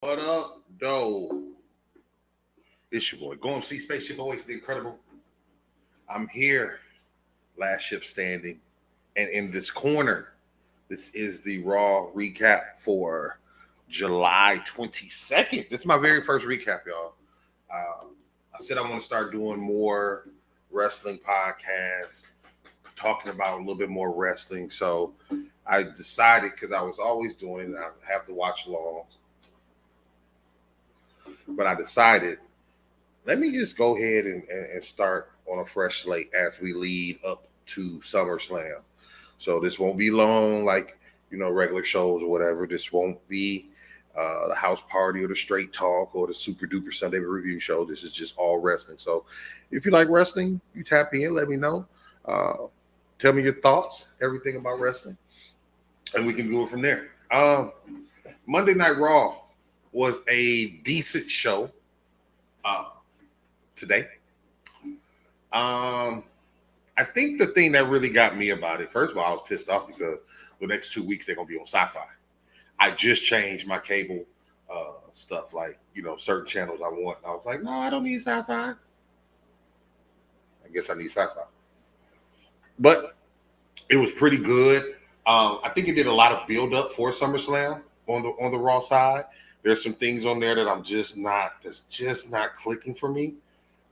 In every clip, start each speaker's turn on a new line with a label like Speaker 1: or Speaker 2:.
Speaker 1: What up, though? It's your boy. Go and see Spaceship Always the Incredible. I'm here, last ship standing. And in this corner, this is the Raw recap for July 22nd. This is my very first recap, y'all. I said I want to start doing more wrestling podcasts, talking about a little bit more wrestling. So I decided, because I was always doing it, and I have to watch along. But I decided, let me just go ahead and start on a fresh slate as we lead up to SummerSlam. So this won't be long, like, regular shows or whatever. This won't be the house party or the straight talk or the super duper Sunday review show. This is just all wrestling. So if you like wrestling, you tap in, let me know. Tell me your thoughts, everything about wrestling, and we can do it from there. Monday Night Raw was a decent show today. I think the thing that really got me about it, first of all, I was pissed off because the next 2 weeks they're going to be on Sci-Fi. I just changed my cable stuff, like, certain channels I want. And I was like, no, I don't need Sci-Fi. I guess I need Sci-Fi. But it was pretty good. I think it did a lot of build-up for SummerSlam on the Raw side. There's some things on there that that's just not clicking for me.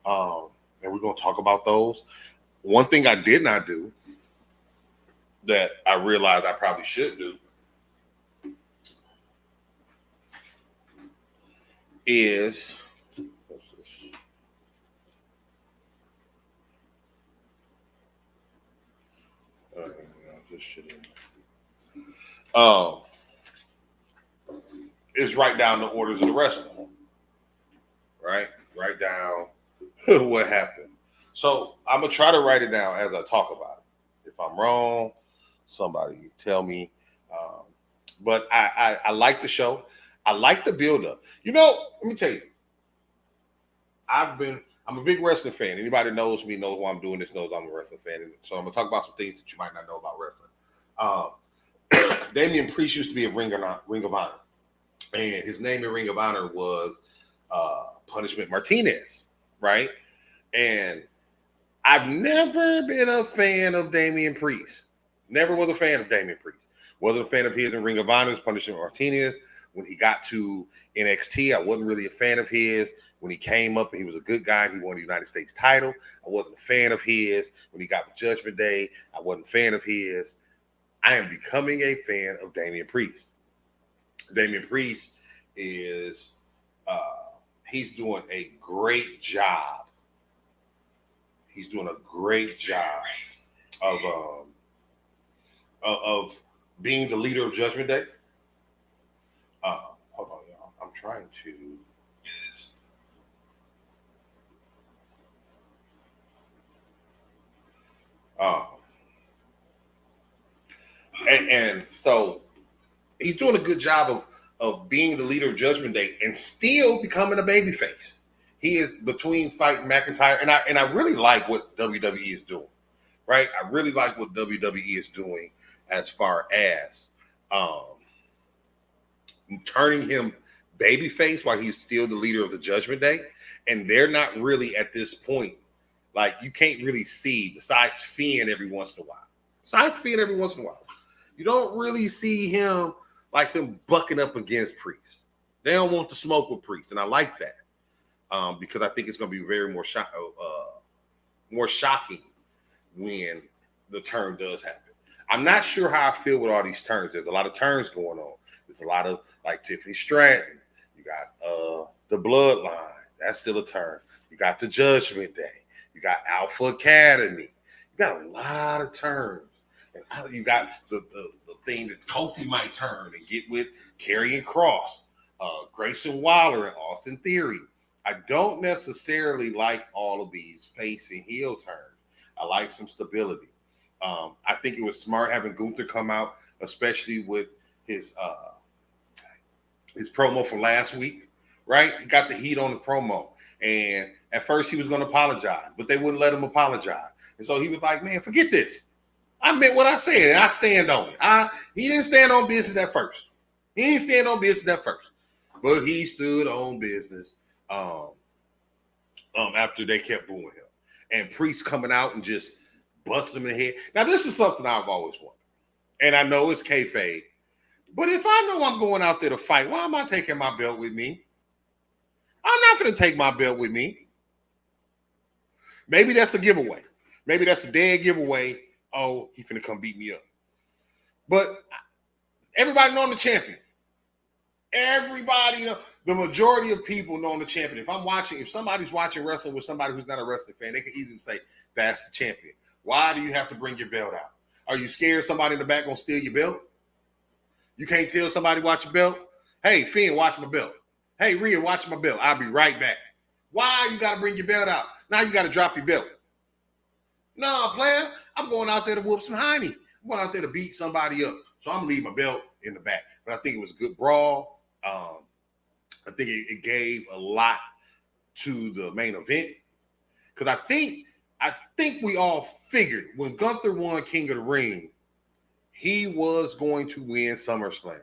Speaker 1: And we're going to talk about those. One thing I did not do that I realized I probably should do is is write down the orders of the wrestling. Right? Write down what happened. So I'm gonna try to write it down as I talk about it. If I'm wrong, somebody tell me. But I like the show. I like the build-up. Let me tell you. I'm a big wrestling fan. Anybody that knows me knows why I'm doing this, knows I'm a wrestling fan. So I'm gonna talk about some things that you might not know about wrestling. Damian Priest used to be a Ring of Honor. And his name in Ring of Honor was Punishment Martinez, right? And I've never been a fan of Damian Priest. Never was a fan of Damian Priest. Wasn't a fan of his in Ring of Honor's Punishment Martinez. When he got to NXT, I wasn't really a fan of his. When he came up and he was a good guy, he won the United States title. I wasn't a fan of his. When he got with Judgment Day, I wasn't a fan of his. I am becoming a fan of Damian Priest. Damian Priest is he's doing a great job. He's doing a great job of being the leader of Judgment Day. Hold on, y'all. I'm trying to. And so he's doing a good job of being the leader of Judgment Day and still becoming a babyface. He is between fighting McIntyre, and I really like what WWE is doing, right? I really like what WWE is doing as far as turning him babyface while he's still the leader of the Judgment Day. And they're not really at this point, like, you can't really see, besides Finn every once in a while. You don't really see him like them bucking up against Priest. They don't want to smoke with Priest, and I like that because I think it's going to be very more shocking when the turn does happen. I'm not sure how I feel with all these turns. There's a lot of turns going on. There's a lot of, like, Tiffany Stratton. You got the Bloodline. That's still a turn. You got the Judgment Day. You got Alpha Academy. You got a lot of turns. And you got the thing that Kofi might turn and get with Karrion Kross, Grayson Waller, and Austin Theory. I don't necessarily like all of these face and heel turns. I like some stability. I think it was smart having Gunther come out, especially with his promo from last week, right? He got the heat on the promo. And at first he was going to apologize, but they wouldn't let him apologize. And so he was like, man, forget this. I meant what I said, and I stand on it. He didn't stand on business at first. But he stood on business after they kept booing him. And Priest coming out and just busting him in the head. Now, this is something I've always wanted. And I know it's kayfabe. But if I know I'm going out there to fight, why am I taking my belt with me? I'm not going to take my belt with me. Maybe that's a giveaway. Maybe that's a dead giveaway. Oh, he finna come beat me up. But everybody know I'm the champion. Everybody know. The majority of people know I'm the champion. If somebody's watching wrestling with somebody who's not a wrestling fan, they can easily say, that's the champion. Why do you have to bring your belt out? Are you scared somebody in the back gonna steal your belt? You can't tell somebody watch your belt? Hey, Finn, watch my belt. Hey, Rhea, watch my belt. I'll be right back. Why you gotta bring your belt out? Now you gotta drop your belt. No, player, I'm going out there to whoop some hiney. I'm going out there to beat somebody up. So I'm gonna leave my belt in the back. But I think it was a good brawl. I think it gave a lot to the main event. Because I think we all figured when Gunther won King of the Ring, he was going to win SummerSlam.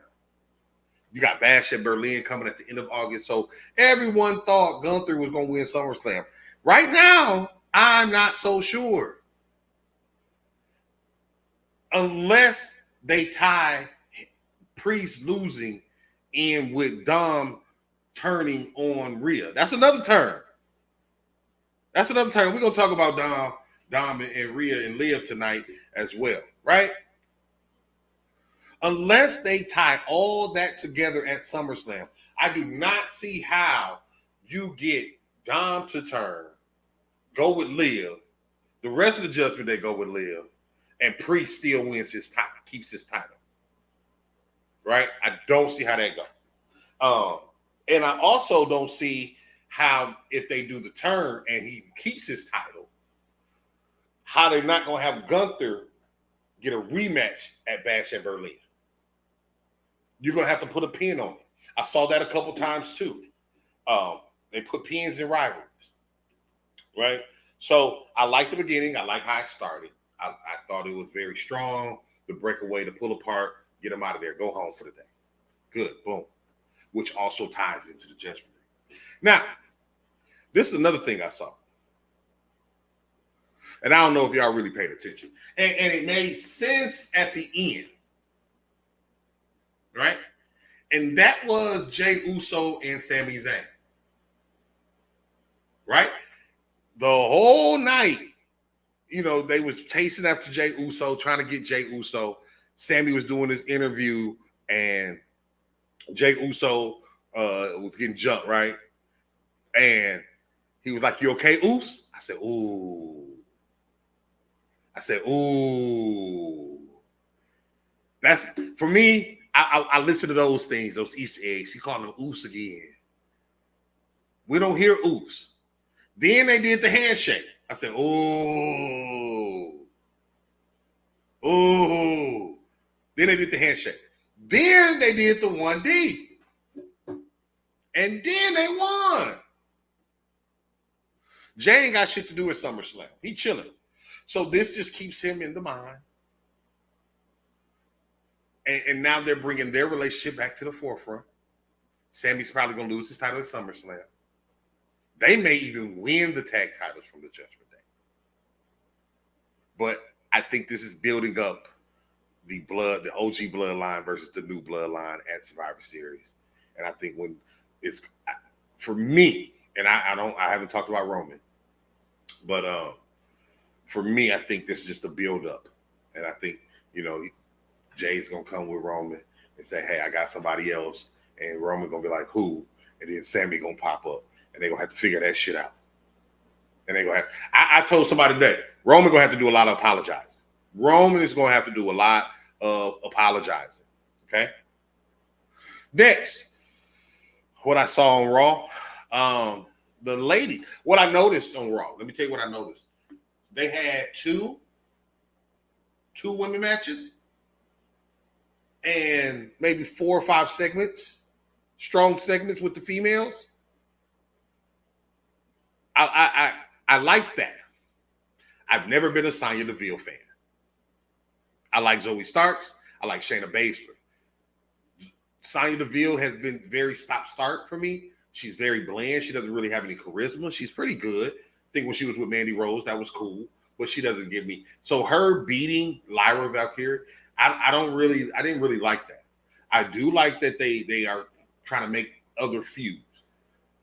Speaker 1: You got Bash at Berlin coming at the end of August. So everyone thought Gunther was going to win SummerSlam. Right now, I'm not so sure. Unless they tie Priest losing in with Dom turning on Rhea. That's another turn. We're going to talk about Dom and Rhea and Liv tonight as well, right? Unless they tie all that together at SummerSlam, I do not see how you get Dom to turn, go with Liv, the rest of the Judgment Day go with Liv, and Priest still wins his title, keeps his title. Right? I don't see how that goes. And I also don't see how, if they do the turn and he keeps his title, how they're not going to have Gunther get a rematch at Bash at Berlin. You're going to have to put a pin on it. I saw that a couple times too. They put pins in rivalries, right? So I like the beginning. I like how it started. I thought it was very strong. The breakaway, the pull apart, get them out of there. Go home for the day. Good. Boom. Which also ties into the Judgment Day. Now, this is another thing I saw. And I don't know if y'all really paid attention. And it made sense at the end. Right? And that was Jey Uso and Sami Zayn. Right? The whole night, you know, they was chasing after Jey Uso, trying to get Jey Uso. Sami was doing this interview, and Jey Uso was getting jumped, right? And he was like, "You okay, Us?" I said, "Ooh." That's, for me, I listen to those things, those Easter eggs. He called them Us again. We don't hear Us. Then they did the handshake. I said, "Ooh." Then they did the handshake. Then they did the 1D. And then they won. Jay ain't got shit to do with SummerSlam. He chilling. So this just keeps him in the mind. And now they're bringing their relationship back to the forefront. Sammy's probably going to lose his title at SummerSlam. They may even win the tag titles from the Judgment Day. But I think this is building up the OG bloodline versus the new bloodline at Survivor Series. And I think when it's, for me, and I haven't talked about Roman, but for me, I think this is just a build up. And I think, you know, Jay's going to come with Roman and say, "Hey, I got somebody else." And Roman going to be like, "Who?" And then Sammy going to pop up. And they're going to have to figure that shit out. And they're going to have, I told somebody today, Roman going to have to do a lot of apologizing. Roman is going to have to do a lot of apologizing. Okay? Next, what I saw on Raw, the lady, what I noticed on Raw, let me tell you what I noticed. They had two women matches and maybe 4 or 5 segments, strong segments with the females. I like that. I've never been a Sonya Deville fan. I like Zoe Starks. I like Shayna Baszler. Sonya Deville has been very stop-start for me. She's very bland. She doesn't really have any charisma. She's pretty good. I think when she was with Mandy Rose, that was cool. But she doesn't give me. So her beating Lyra Valkyrie, I didn't really like that. I do like that they are trying to make other feuds.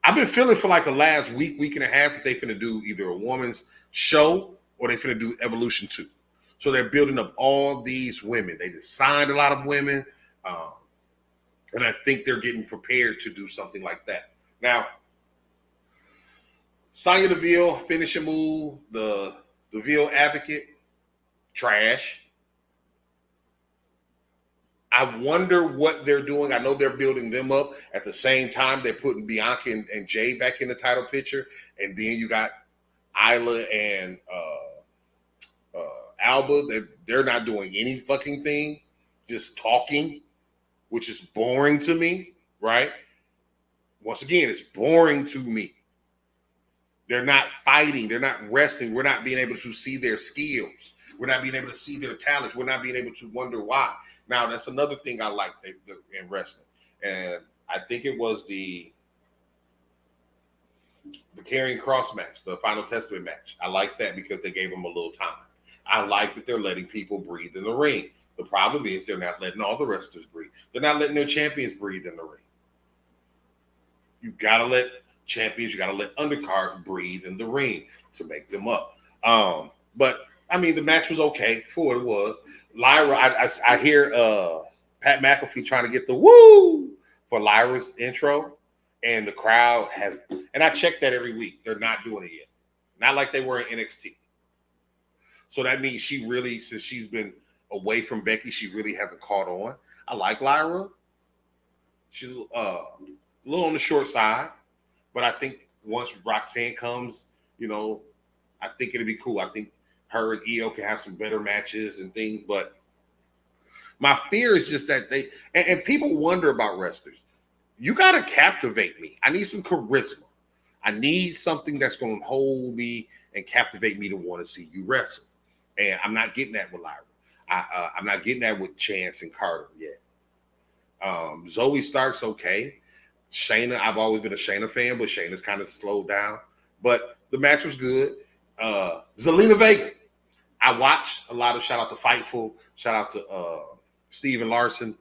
Speaker 1: I've been feeling for like the last week and a half that they finna do either a woman's show or they finna do Evolution 2. So they're building up all these women. They just signed a lot of women. And I think they're getting prepared to do something like that. Now, Sonya Deville, finishing move, the Deville Advocate, trash. I wonder what they're doing. I know they're building them up. At the same time, they're putting Bianca and Jay back in the title picture. And then you got Isla and Alba. They're not doing any fucking thing, just talking, which is boring to me, right? Once again, it's boring to me. They're not fighting. They're not wrestling. We're not being able to see their skills. We're not being able to see their talents. We're not being able to wonder why. Now, that's another thing I like in wrestling. And I think it was the Karrion Kross match, the Final Testament match. I like that because they gave them a little time. I like that they're letting people breathe in the ring. The problem is they're not letting all the wrestlers breathe. They're not letting their champions breathe in the ring. You got to let champions, you got to let undercards breathe in the ring to make them up. But, I mean, the match was okay for what it was. Lyra, I hear Pat McAfee trying to get the woo for Lyra's intro, and the crowd has, and I check that every week. They're not doing it yet. Not like they were in NXT. So that means she really, since she's been away from Becky, she really hasn't caught on. I like Lyra. She's a little on the short side, but I think once Roxanne comes, I think it'll be cool. I think her and Io can have some better matches and things, but my fear is just that and people wonder about wrestlers. You got to captivate me. I need some charisma. I need something that's going to hold me and captivate me to want to see you wrestle. And I'm not getting that with Lyra. I'm not getting that with Chance and Carter yet. Zoe Stark's okay. Shayna, I've always been a Shayna fan, but Shayna's kind of slowed down. But the match was good. Zelina Vega. I watch a lot of, shout out to Fightful, shout out to Steven Larson.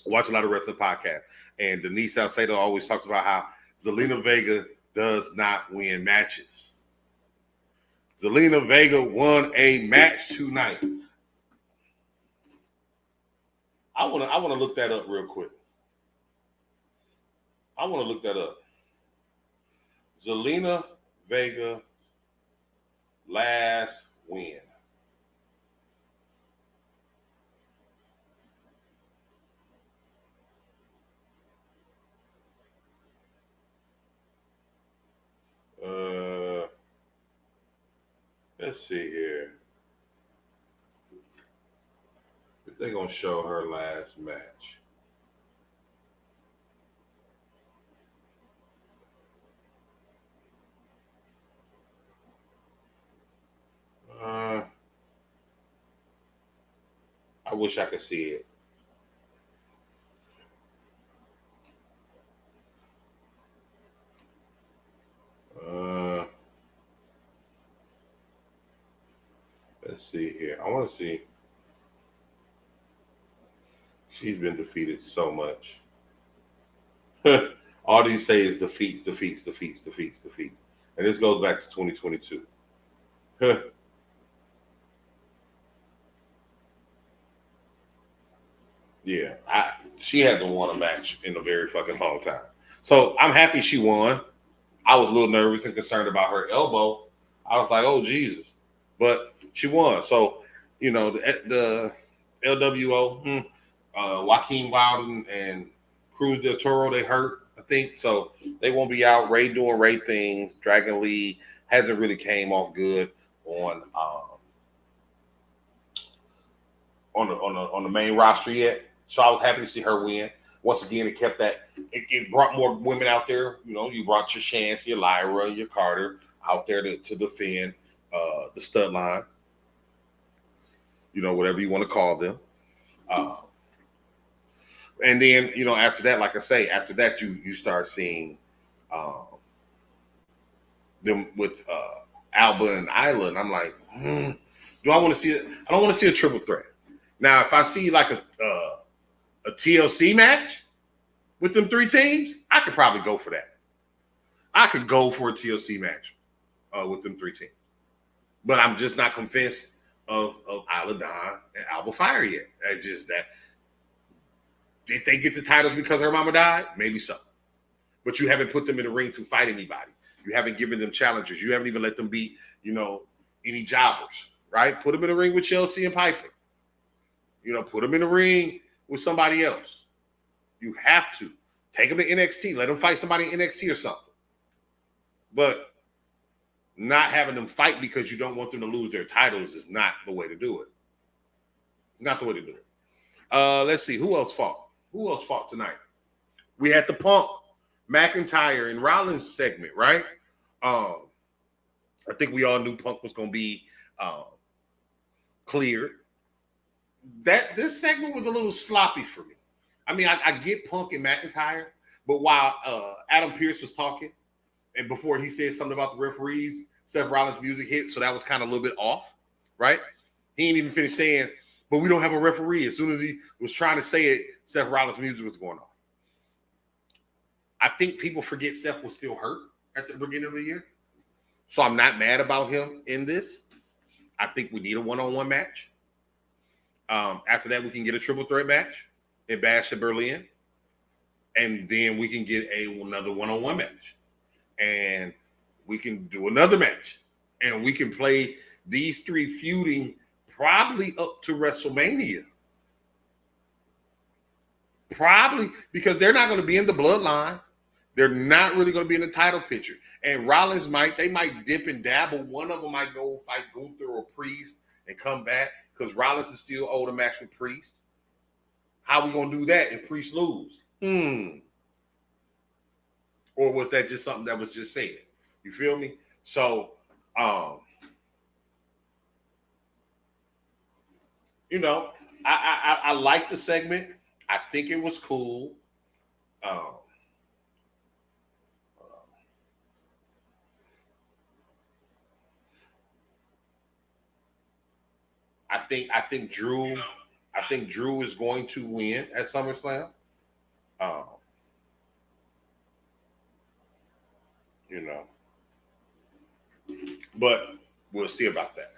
Speaker 1: Watch a lot of wrestling podcasts. And Denise Salcedo always talks about how Zelina Vega does not win matches. Zelina Vega won a match tonight. I want to look that up real quick. I want to look that up. Zelina Vega last win. Let's see here. If they're gonna show her last match. I wish I could see it. Let's see here. I want to see. She's been defeated so much. All these say is defeats. And this goes back to 2022. Yeah, she hasn't won a match in a very fucking long time. So I'm happy she won. I was a little nervous and concerned about her elbow. I was like, oh, Jesus. But she won. So, the LWO, Joaquin Wilder and Cruz del Toro, they hurt, I think. So they won't be out. Ray doing Ray things. Dragon Lee hasn't really came off good on the main roster yet. So I was happy to see her win. Once again, it kept that. It brought more women out there. You brought your Chance, your Lyra, your Carter out there to defend the stud line. Whatever you want to call them. And then, after that, like I say, after that, you start seeing them with Alba and Isla, and I'm like, do I want to see it? I don't want to see a triple threat. Now, if I see like a TLC match with them three teams, I could probably go for that. I could go for a TLC match with them three teams. But I'm just not convinced of Isla Dawn and Alba Fire yet. Did they get the titles because her mama died? Maybe so. But you haven't put them in the ring to fight anybody. You haven't given them challengers. You haven't even let them beat, any jobbers, right? Put them in the ring with Chelsea and Piper. Put them in the ring with somebody else. You have to. Take them to NXT. Let them fight somebody in NXT or something. But not having them fight because you don't want them to lose their titles is not the way to do it. Not the way to do it. Let's see. Who else fought? Who else fought tonight? We had the Punk, McIntyre, and Rollins segment, right? I think we all knew Punk was going to be cleared. This segment was a little sloppy for me. I mean, I get Punk and McIntyre, but while Adam Pearce was talking, and before he said something about the referees, Seth Rollins' music hit, so that was kind of a little bit off, right? He didn't even finish saying, but we don't have a referee. As soon as he was trying to say it, Seth Rollins' music was going off. I think people forget Seth was still hurt at the beginning of the year. So I'm not mad about him in this. I think we need a one-on-one match. After that, we can get a triple threat match in Bash at Berlin. And then we can get another one-on-one match. And we can do another match. And we can play these three feuding probably up to WrestleMania. Probably because they're not going to be in the bloodline. They're not really going to be in the title picture. And Rollins might dip and dabble. One of them might go fight Gunther or Priest and come back because Rollins is still owed a match with Priest. How are we going to do that if Priest lose? Or was that just something that was just said? You feel me? So, I like the segment. I think it was cool. I think Drew is going to win at SummerSlam. But we'll see about that.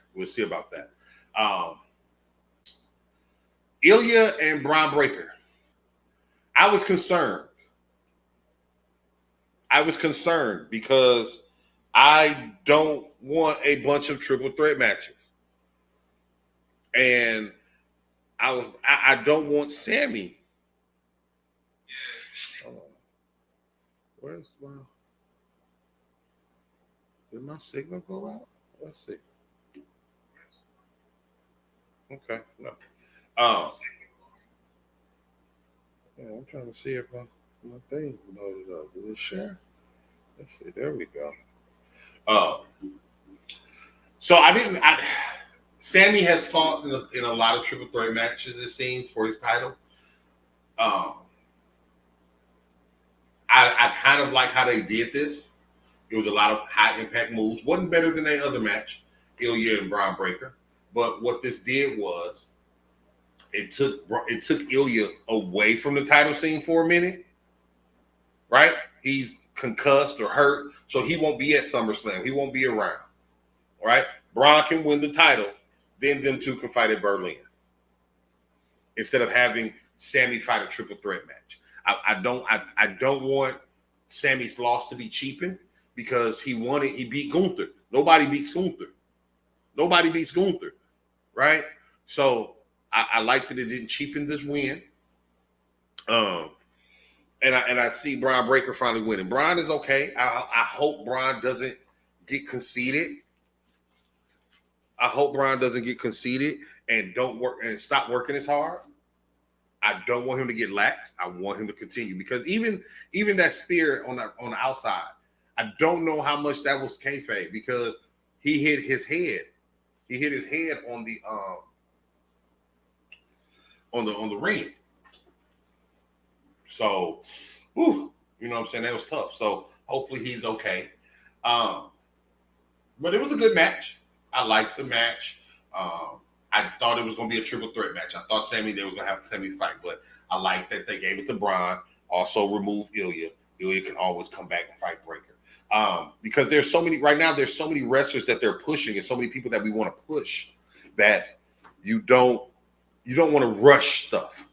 Speaker 1: Ilya and Braun Breaker. I was concerned because I don't want a bunch of triple threat matches. And I don't want Sammy. Where's my... Did my signal go out? Let's see. Okay, no. I'm trying to see if my thing loaded up. Will it share? Let's see. There we go. So Sammy has fought in a lot of triple threat matches, it seems, for his title. I kind of like how they did this. It was a lot of high impact moves. Wasn't better than their other match, Ilya and Braun Breaker. But what this did was it took Ilya away from the title scene for a minute. Right? He's concussed or hurt, so he won't be at SummerSlam. He won't be around. Right? Braun can win the title, then them two can fight at Berlin. Instead of having Sammy fight a triple threat match. I don't want Sammy's loss to be cheapened because he beat Gunther. Nobody beats Gunther. Right? So I like that it didn't cheapen this win. And I see Braun Breaker finally winning. Braun is okay. I hope Braun doesn't get conceited. And don't work and stop working as hard. I don't want him to get lax. I want him to continue because even that spear on the outside, I don't know how much that was kayfabe because he hit his head. He hit his head on the ring. So, whew, you know what I'm saying? That was tough. So hopefully he's okay. But it was a good match. I liked the match. I thought it was going to be a triple threat match. I thought they was going to have Sammy fight, but I like that they gave it to Braun. Also remove Ilya. Ilya can always come back and fight Breaker. Because there's so many right now. There's so many wrestlers that they're pushing, and so many people that we want to push that you don't want to rush stuff.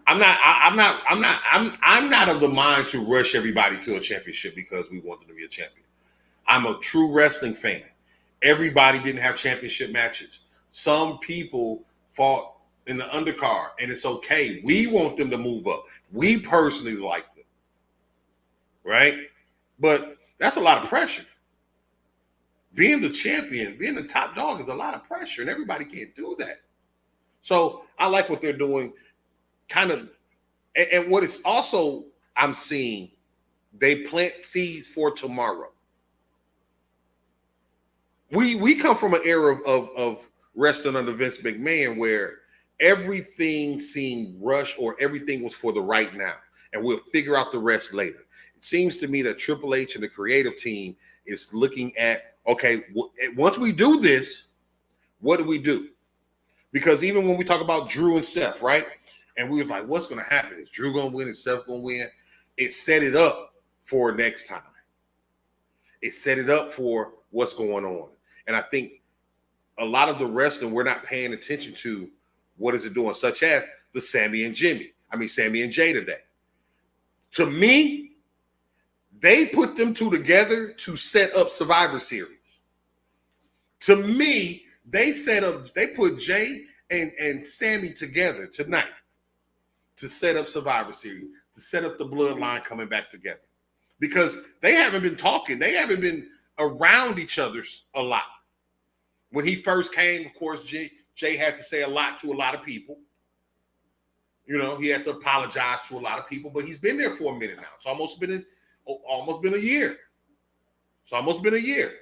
Speaker 1: I'm not of the mind to rush everybody to a championship because we want them to be a champion. I'm a true wrestling fan. Everybody didn't have championship matches. Some people fought in the undercard, and it's okay. We want them to move up. We personally like them, right? But that's a lot of pressure. Being the champion, being the top dog is a lot of pressure, and everybody can't do that. So I like what they're doing, kind of, and what it's also I'm seeing, they plant seeds for tomorrow. We come from an era of wrestling under Vince McMahon where everything seemed rushed or everything was for the right now, and we'll figure out the rest later. It seems to me that Triple H and the creative team is looking at, okay, once we do this, what do we do? Because even when we talk about Drew and Seth, right? And we was like, what's going to happen? Is Drew going to win? Is Seth going to win? It set it up for next time. It set it up for what's going on. And I think a lot of the wrestling, we're not paying attention to what is it doing, such as the Sammy and Jey today. To me, they put them two together to set up Survivor Series. To me, they put Jey and Sammy together tonight to set up Survivor Series, to set up the bloodline coming back together. Because they haven't been talking. They haven't been around each other a lot. When he first came, of course, Jey had to say a lot to a lot of people. You know, he had to apologize to a lot of people, but he's been there for a minute now. It's almost been a year. It's almost been a year.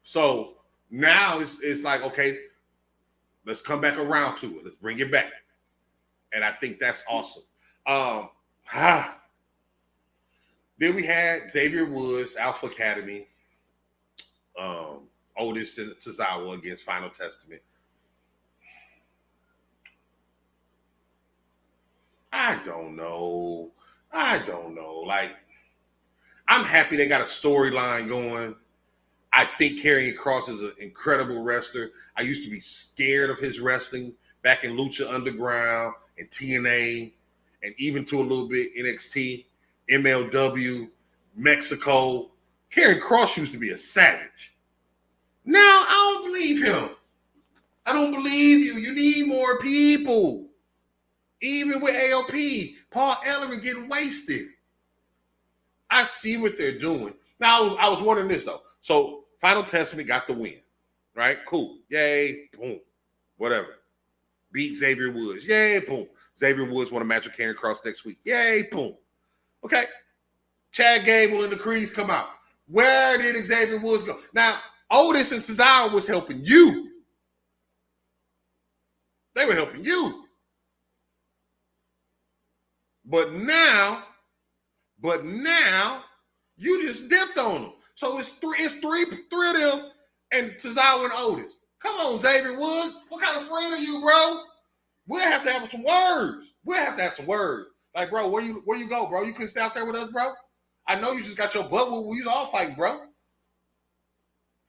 Speaker 1: So now it's like, okay, let's come back around to it. Let's bring it back. And I think that's awesome. Then we had Xavier Woods, Alpha Academy, Otis and Tozawa against Final Testament. I don't know. Like, I'm happy they got a storyline going. I think Karrion Kross is an incredible wrestler. I used to be scared of his wrestling back in Lucha Underground and TNA, and even to a little bit NXT, MLW, Mexico. Karrion Kross used to be a savage. Now I don't believe him. I don't believe you. You need more people. Even with AOP, Paul Ellering getting wasted. I see what they're doing. Now, I was wondering this, though. So, Final Testament got the win, right? Cool. Yay. Boom. Whatever. Beat Xavier Woods. Yay. Boom. Xavier Woods won a match with Karrion Kross next week. Yay. Boom. Okay. Chad Gable and the Creeds come out. Where did Xavier Woods go? Now, Otis and Cesaro was helping you. They were helping you. But now, you just dipped on them. So it's three of them and Cesaro and Otis. Come on, Xavier Woods. What kind of friend are you, bro? We'll have to have some words. Like, bro, where you go, bro? You couldn't stay out there with us, bro? I know you just got your butt whooped. We was all fighting, bro.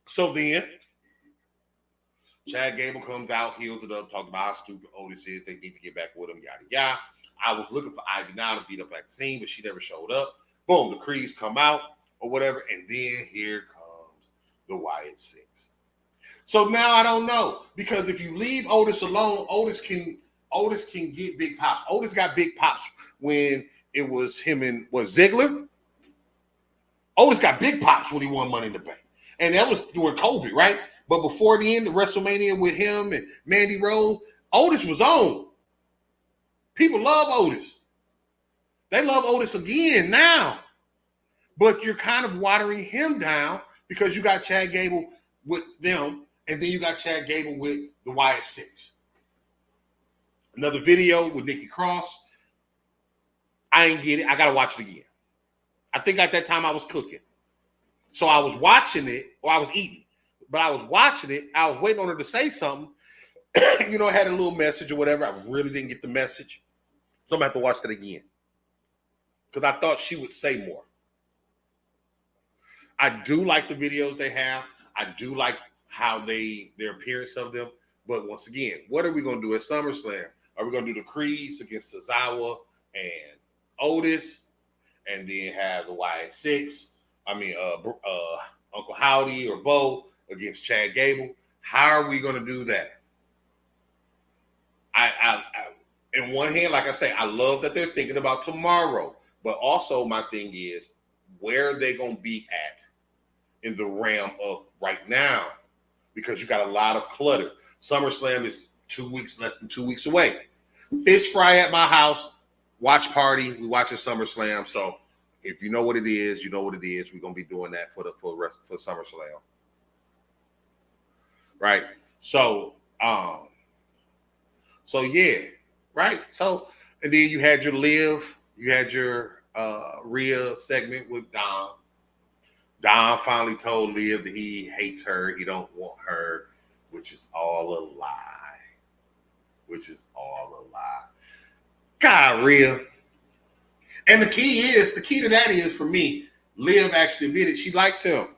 Speaker 1: So then, Chad Gable comes out, heals it up, talking about how stupid Otis is. They need to get back with him, yada, yada. I was looking for Ivy now to beat up Maxine, but she never showed up. Boom, the Creeds come out or whatever, and then here comes the Wyatt Six. So now I don't know, because if you leave Otis alone, Otis can get big pops. Otis got big pops when it was him and Ziggler. Otis got big pops when he won Money in the Bank, and that was during COVID, right? But before the end of WrestleMania with him and Mandy Rose, Otis was on. People love Otis. They love Otis again now. But you're kind of watering him down because you got Chad Gable with them, and then you got Chad Gable with the Wyatt Six. Another video with Nikki Cross. I ain't get it. I gotta watch it again. I think at that time I was cooking. So I was watching it, or I was eating. But I was watching it. I was waiting on her to say something. You know, I had a little message or whatever. I really didn't get the message. So I'm going to have to watch that again. Because I thought she would say more. I do like the videos they have. I do like how their appearance of them. But once again, what are we going to do at SummerSlam? Are we going to do the Creeds against Tozawa and Otis? And then have the YS6? Uncle Howdy or Bo against Chad Gable. How are we going to do that? I in one hand, like I say, I love that they're thinking about tomorrow, but also my thing is, where are they going to be at in the realm of right now? Because you got a lot of clutter. SummerSlam is 2 weeks, less than 2 weeks away. Fish fry at my house, watch party. We watching SummerSlam. So if you know what it is, you know what it is. We're gonna be doing that for SummerSlam, right? So yeah, right. So and then you had your Liv, you had your Rhea segment with Dom. Dom finally told Liv that he hates her, he don't want her, which is all a lie. God, Rhea. And the key to that is, for me, Liv actually admitted she likes him.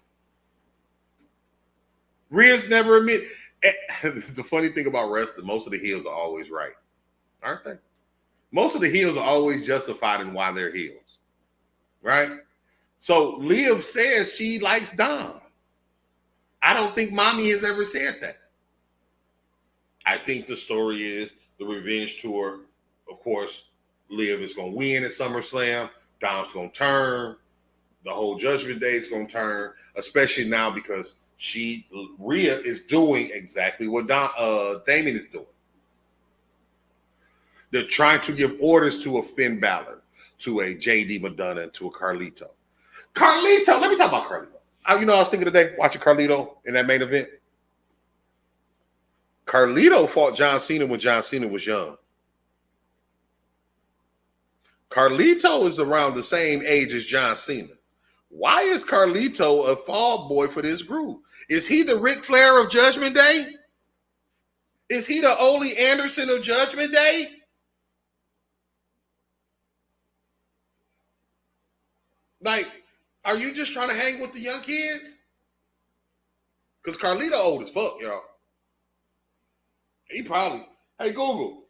Speaker 1: Rhea's never admitted. The funny thing about wrestling, most of the heels are always right, aren't they? Most of the heels are always justified in why they're heels, right? So Liv says she likes Dom. I don't think Mommy has ever said that. I think the story is the revenge tour. Of course, Liv is going to win at SummerSlam. Dom's going to turn. The whole Judgment Day is going to turn, especially now because Rhea is doing exactly what Damien is doing. They're trying to give orders to a Finn Balor, to a JD Madonna, and to a Carlito. Let me talk about Carlito. I was thinking today, watching Carlito in that main event. Carlito fought John Cena when John Cena was young. Carlito is around the same age as John Cena. Why is Carlito a fall boy for this group? Is he the Ric Flair of Judgment Day? Is he the Ole Anderson of Judgment Day? Like, are you just trying to hang with the young kids? Because Carlito old as fuck, y'all. He probably, hey, Google,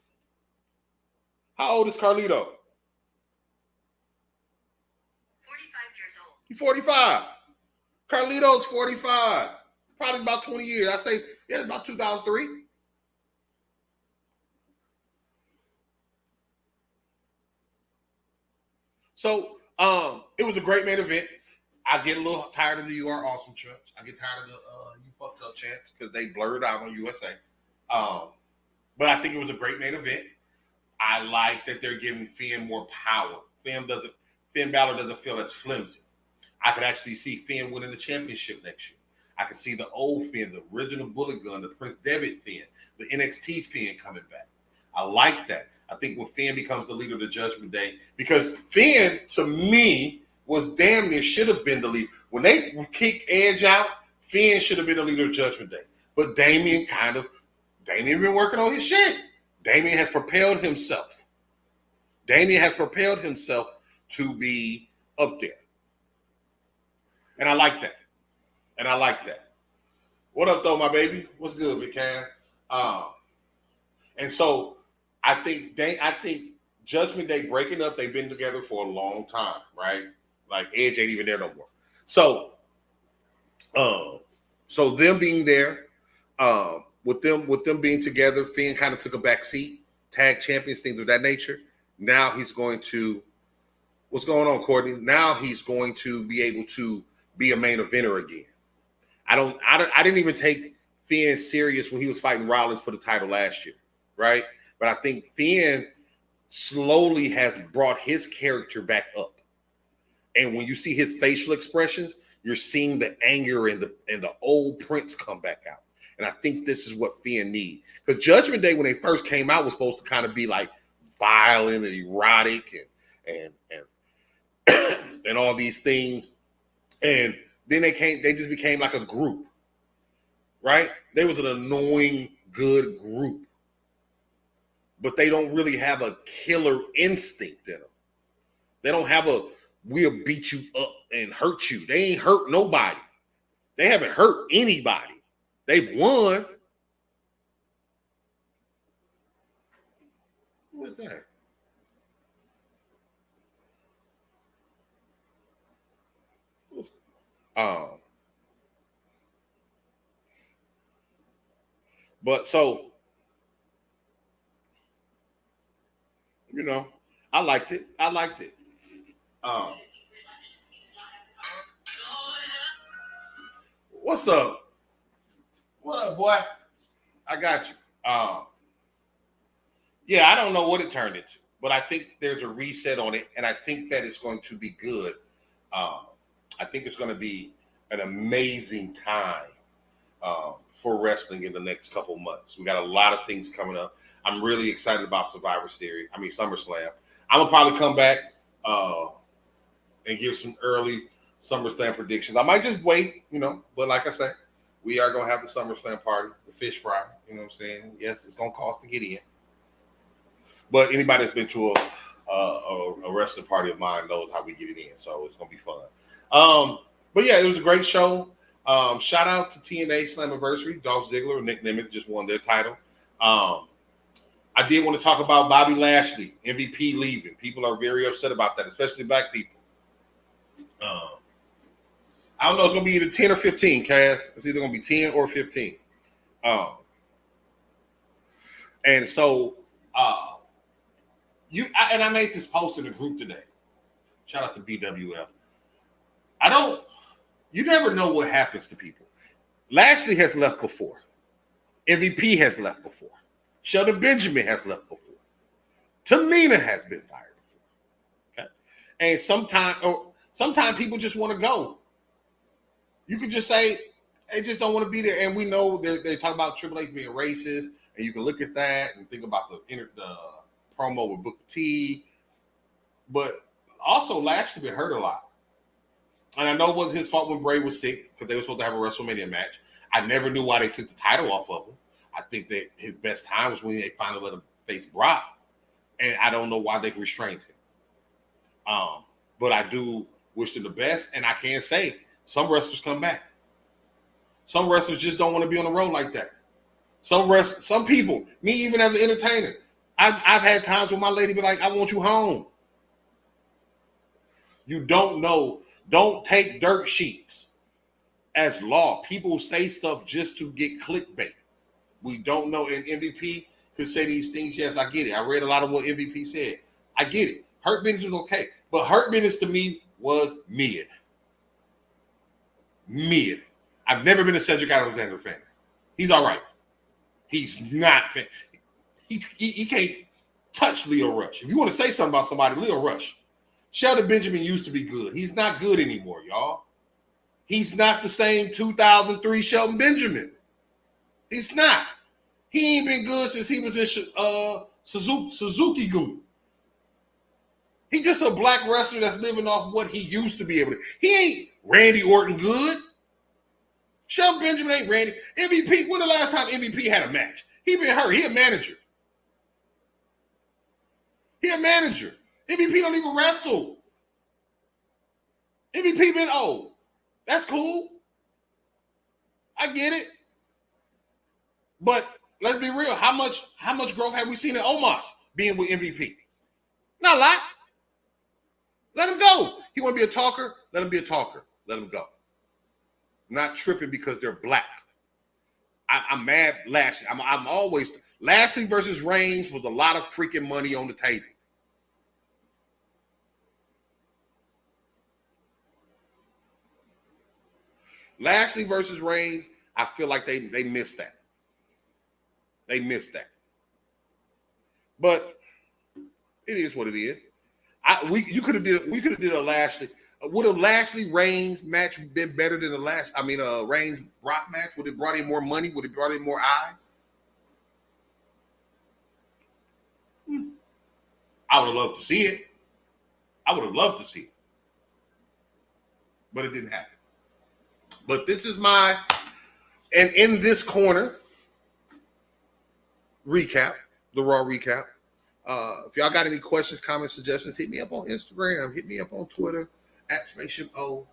Speaker 1: how old is Carlito?
Speaker 2: 45 years old.
Speaker 1: He's 45. Carlito's 45. Probably about 20 years. I say, yeah, about 2003. So, it was a great main event. I get a little tired of the "You Are Awesome" chants. I get tired of the "You Fucked Up" chants because they blurred out on USA. But I think it was a great main event. I like that they're giving Finn more power. Finn Balor doesn't feel as flimsy. I could actually see Finn winning the championship next year. I could see the old Finn, the original Bullet Gun, the Prince Devitt Finn, the NXT Finn coming back. I like that. I think when Finn becomes the leader of the Judgment Day, because Finn, to me, was damn near should have been the leader. When they kicked Edge out, Finn should have been the leader of Judgment Day. But Damien been working on his shit. Damien has propelled himself. To be up there. And I like that. What up, though, my baby? What's good, Big Cam? And so I think Judgment Day breaking up, they've been together for a long time, right? Like Edge ain't even there no more. So them being there, with them being together, Finn kind of took a back seat, tag champions, things of that nature. Now he's going to, what's going on, Courtney? Now he's going to be able to be a main eventer again. I didn't even take Finn serious when he was fighting Rollins for the title last year, right? But I think Finn slowly has brought his character back up. And when you see his facial expressions, you're seeing the anger and the old Prince come back out. And I think this is what Finn needs. Because Judgment Day, when they first came out, was supposed to kind of be like violent and erotic and and all these things. And then they just became like a group, right? They was an annoying, good group. But they don't really have a killer instinct in them. They don't have a, we'll beat you up and hurt you. They ain't hurt nobody. They haven't hurt anybody. They've won. What is that? But so, you know, I liked it. What's up? What up, boy? I got you. Yeah, I don't know what it turned into, but I think there's a reset on it, and I think that it's going to be good. I think it's going to be an amazing time for wrestling in the next couple months. We got a lot of things coming up. I'm really excited about Survivor Series. I mean, SummerSlam. I'm gonna probably come back and give some early SummerSlam predictions. I might just wait, but like I said, we are gonna have the SummerSlam party, the fish fry. You know what I'm saying? Yes, it's gonna cost to get in, but anybody that's been to a wrestling party of mine knows how we get it in, so it's gonna be fun. But yeah, it was a great show. Shout out to TNA Slammiversary. Dolph Ziggler and Nick Nemeth just won their title. I did want to talk about Bobby Lashley, MVP leaving. People are very upset about that, especially black people. I don't know. It's going to be either 10 or 15, Cass. It's either going to be 10 or 15. And so, I made this post in the group today. Shout out to BWF. You never know what happens to people. Lashley has left before. MVP has left before. Shelton Benjamin has left before. Tamina has been fired before. Okay. And sometimes people just want to go. You could just say they just don't want to be there. And we know they talk about Triple H being racist, and you can look at that and think about the promo with Booker T. But also Lashley been hurt a lot. And I know it wasn't his fault when Bray was sick because they were supposed to have a WrestleMania match. I never knew why they took the title off of him. I think that his best time was when they finally let him face Brock. And I don't know why they've restrained him. But I do wish him the best. And I can say some wrestlers come back. Some wrestlers just don't want to be on the road like that. Some people, me even as an entertainer, I've had times where my lady be like, I want you home. You don't know. Don't take dirt sheets as law. People say stuff just to get clickbait. We don't know. And MVP could say these things. Yes, I get it. I read a lot of what MVP said. I get it. Hurt Business was okay. But Hurt Business to me was mid. Mid. I've never been a Cedric Alexander fan. He's all right. He's not fan. He can't touch Leo Rush. If you want to say something about somebody, Leo Rush. Shelton Benjamin used to be good. He's not good anymore, y'all. He's not the same 2003 Shelton Benjamin. He's not. He ain't been good since he was in Suzuki-gun. He's just a black wrestler that's living off what he used to be able to. He ain't Randy Orton good. Shelton Benjamin ain't Randy. MVP, when the last time MVP had a match? He been hurt. He a manager. MVP don't even wrestle. MVP been old. That's cool. I get it. But let's be real. How much growth have we seen in Omos being with MVP? Not a lot. Let him go. He want to be a talker? Let him be a talker. Let him go. Not tripping because they're black. I'm mad Lashley. I'm always Lashley versus Reigns was a lot of freaking money on the table. Lashley versus Reigns, I feel like they missed that. They missed that. But it is what it is. We could have did a Lashley. Would a Lashley Reigns match been better than the Reigns Brock match? Would it brought in more money? Would it brought in more eyes? I would have loved to see it. I would have loved to see it. But it didn't happen. But this is and in this corner, recap, the Raw recap. If y'all got any questions, comments, suggestions, hit me up on Instagram. Hit me up on Twitter, @SpaceshipO.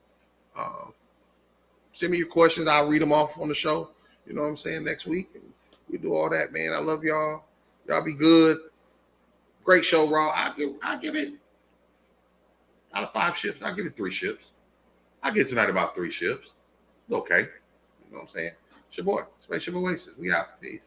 Speaker 1: Send me your questions. I'll read them off on the show. You know what I'm saying? Next week. And we do all that, man. I love y'all. Y'all be good. Great show, Raw. I give it out of 5 ships. I give it 3 ships. I get tonight about 3 ships. Okay. You know what I'm saying? It's your boy, Spaceship Oasis. We out. Peace.